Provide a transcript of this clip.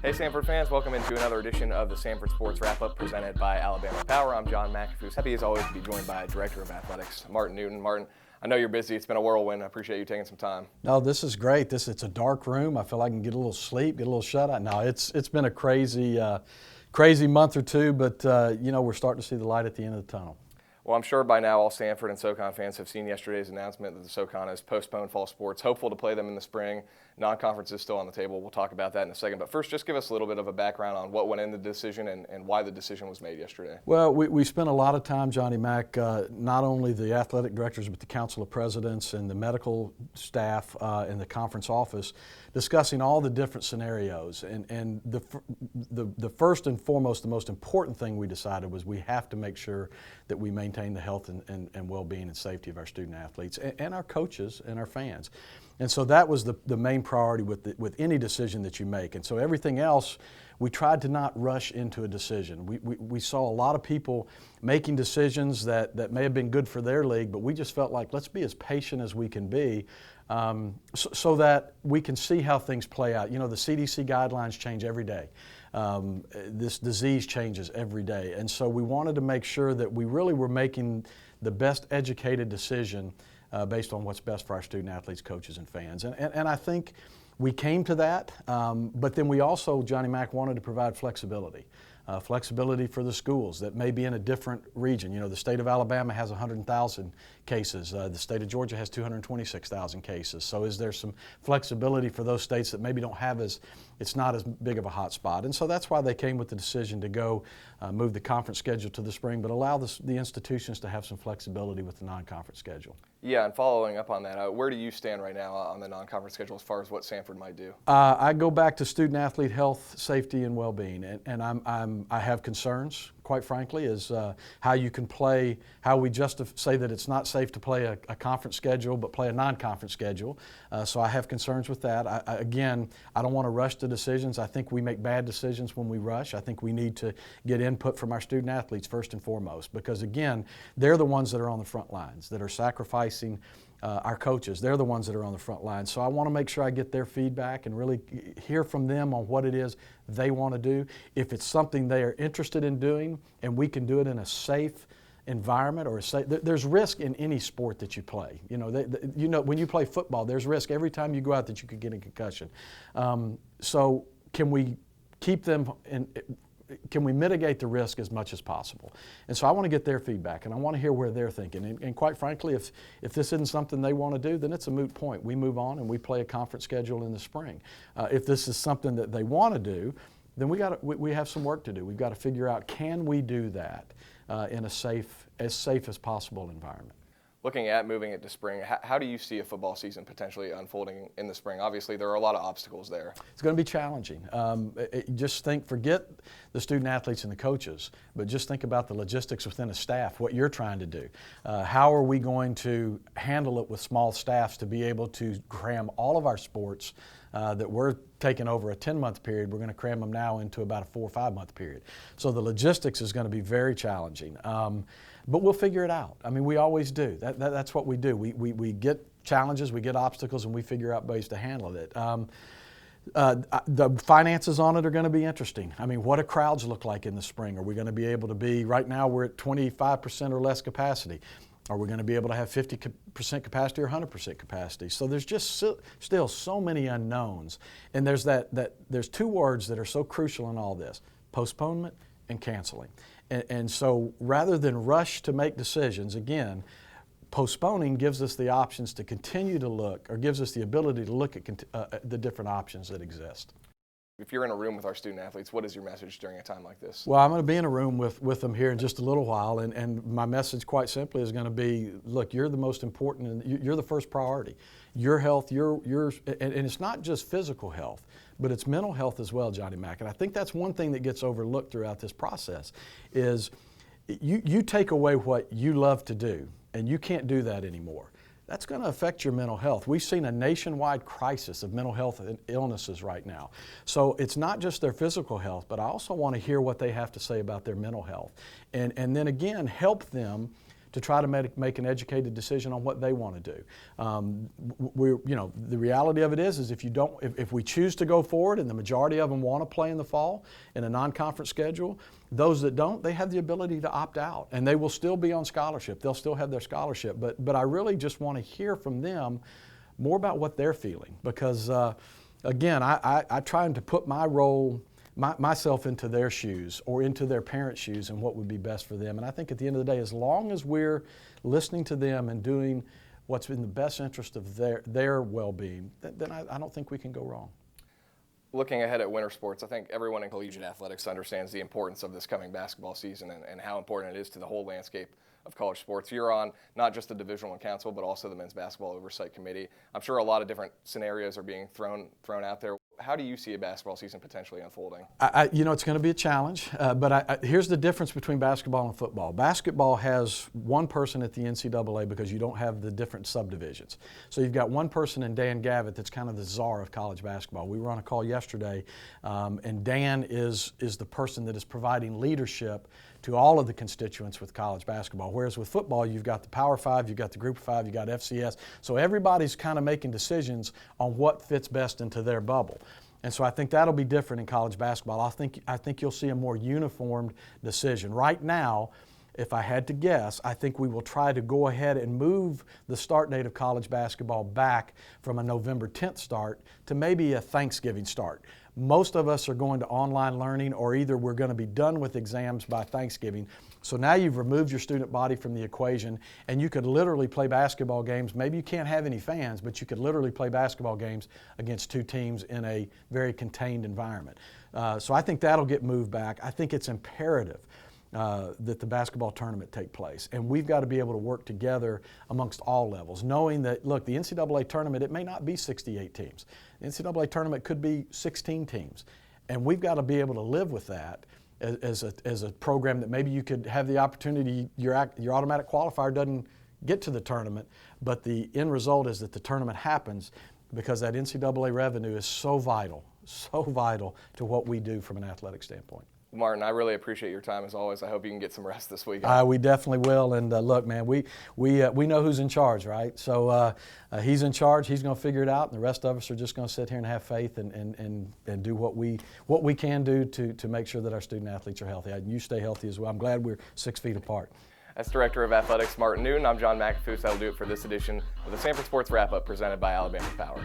Hey Samford fans, welcome into another edition of the Samford Sports Wrap-Up presented by Alabama Power. I'm John McAfee. Happy as always to be joined by Director of Athletics, Martin Newton. Martin, I know you're busy. It's been a whirlwind. I appreciate you taking some time. No, this is great. It's a dark room. I feel like I can get a little sleep, get a little shut-eye. No, it's been a crazy month or two, but we're starting to see the light at the end of the tunnel. Well, I'm sure by now all Samford and SoCon fans have seen yesterday's announcement that the SoCon has postponed fall sports, hopeful to play them in the spring. Non-conference is still on the table. We'll talk about that in a second. But first, just give us a little bit of a background on what went into the decision and why the decision was made yesterday. Well, we spent a lot of time, Johnny Mac, not only the athletic directors, but the Council of Presidents and the medical staff in the conference office discussing all the different scenarios. And the first and foremost, the most important thing we decided was we have to make sure that we maintain the health and well-being and safety of our student athletes and our coaches and our fans. And so that was the main priority with any decision that you make. And so everything else, we tried to not rush into a decision. We saw a lot of people making decisions that may have been good for their league, but we just felt like let's be as patient as we can be so that we can see how things play out. You know, the CDC guidelines change every day. This disease changes every day. And so we wanted to make sure that we really were making the best educated decision based on what's best for our student athletes, coaches, and fans. And I think we came to that, but then we also, Johnny Mac, wanted to provide flexibility. Flexibility for the schools that may be in a different region. You know, the state of Alabama has 100,000 cases. The state of Georgia has 226,000 cases. So is there some flexibility for those states that maybe don't have it's not as big of a hot spot? And so that's why they came with the decision to go move the conference schedule to the spring, but allow the institutions to have some flexibility with the non-conference schedule. Yeah, and following up on that, where do you stand right now on the non-conference schedule as far as what Samford might do? I go back to student-athlete health, safety, and well-being, and I have concerns, quite frankly, is how you can play, how we just say that it's not safe to play a conference schedule but play a non-conference schedule. So I have concerns with that. I don't want to rush to decisions. I think we make bad decisions when we rush. I think we need to get input from our student-athletes first and foremost because, again, they're the ones that are on the front lines, that are sacrificing our coaches. They're the ones that are on the front line. So I want to make sure I get their feedback and really hear from them on what it is they want to do. If it's something they are interested in doing and we can do it in a safe environment or there's risk in any sport that you play. You know, when you play football, there's risk every time you go out that you could get a concussion. So can we keep them can we mitigate the risk as much as possible? And so I want to get their feedback, and I want to hear where they're thinking. And quite frankly, if this isn't something they want to do, then it's a moot point. We move on and we play a conference schedule in the spring. If this is something that they want to do, then we have some work to do. We've got to figure out, can we do that in as safe as possible environment? Looking at moving it to spring, how do you see a football season potentially unfolding in the spring? Obviously, there are a lot of obstacles there. It's going to be challenging. Forget the student athletes and the coaches, but just think about the logistics within a staff, what you're trying to do. How are we going to handle it with small staffs to be able to cram all of our sports that we're taking over a 10-month period, we're going to cram them now into about a 4 or 5 month period. So the logistics is going to be very challenging. But we'll figure it out. I mean, we always do. That's what we do. We get challenges, we get obstacles, and we figure out ways to handle it. The finances on it are going to be interesting. I mean, what do crowds look like in the spring? Are we going to be able to be, right now we're at 25% or less capacity. Are we going to be able to have 50% capacity or 100% capacity? So there's just still so many unknowns. And there's there's two words that are so crucial in all this: postponement and canceling. And so rather than rush to make decisions, again, postponing gives us the options to continue to look, or gives us the ability to look at the different options that exist. If you're in a room with our student athletes, what is your message during a time like this? Well, I'm going to be in a room with them here in just a little while, and my message quite simply is going to be, look, you're the most important, and you're the first priority. Your health, and it's not just physical health, but it's mental health as well, Johnny Mac. And I think that's one thing that gets overlooked throughout this process is you take away what you love to do, and you can't do that anymore. That's going to affect your mental health. We've seen a nationwide crisis of mental health illnesses right now. So it's not just their physical health, but I also want to hear what they have to say about their mental health. And then again, help them to try to make an educated decision on what they want to do. The reality of it is if we choose to go forward, and the majority of them want to play in the fall in a non-conference schedule, those that don't, they have the ability to opt out, and they will still be on scholarship. They'll still have their scholarship, but I really just want to hear from them more about what they're feeling, because again, I try to put myself into their shoes or into their parents' shoes and what would be best for them. And I think at the end of the day, as long as we're listening to them and doing what's in the best interest of their well-being, then I don't think we can go wrong. Looking ahead at winter sports, I think everyone in collegiate athletics understands the importance of this coming basketball season and how important it is to the whole landscape of college sports. You're on not just the Division I Council, but also the Men's Basketball Oversight Committee. I'm sure a lot of different scenarios are being thrown out there. How do you see a basketball season potentially unfolding? It's going to be a challenge, but here's the difference between basketball and football. Basketball has one person at the NCAA because you don't have the different subdivisions. So you've got one person in Dan Gavitt that's kind of the czar of college basketball. We were on a call yesterday, and Dan is the person that is providing leadership to all of the constituents with college basketball. Whereas with football, you've got the Power Five, you've got the Group of Five, you've got FCS. So everybody's kind of making decisions on what fits best into their bubble. And so I think that'll be different in college basketball. I think you'll see a more uniformed decision. Right now, if I had to guess, I think we will try to go ahead and move the start date of college basketball back from a November 10th start to maybe a Thanksgiving start. Most of us are going to online learning, or either we're going to be done with exams by Thanksgiving. So now you've removed your student body from the equation, and you could literally play basketball games. Maybe you can't have any fans, but you could literally play basketball games against two teams in a very contained environment. So I think that'll get moved back. I think it's imperative that the basketball tournament take place. And we've got to be able to work together amongst all levels, knowing that, look, the NCAA tournament, it may not be 68 teams. The NCAA tournament could be 16 teams. And we've got to be able to live with that as a program that maybe you could have the opportunity, your automatic qualifier doesn't get to the tournament, but the end result is that the tournament happens because that NCAA revenue is so vital to what we do from an athletic standpoint. Martin, I really appreciate your time as always. I hope you can get some rest this week. We definitely will. And look, man, we know who's in charge, right? So he's in charge. He's going to figure it out, and the rest of us are just going to sit here and have faith and do what we can do to make sure that our student athletes are healthy. And you stay healthy as well. I'm glad we're 6 feet apart. That's Director of Athletics Martin Newton. I'm John McAfoose. That'll do it for this edition of the Samford Sports Wrap-Up presented by Alabama Power.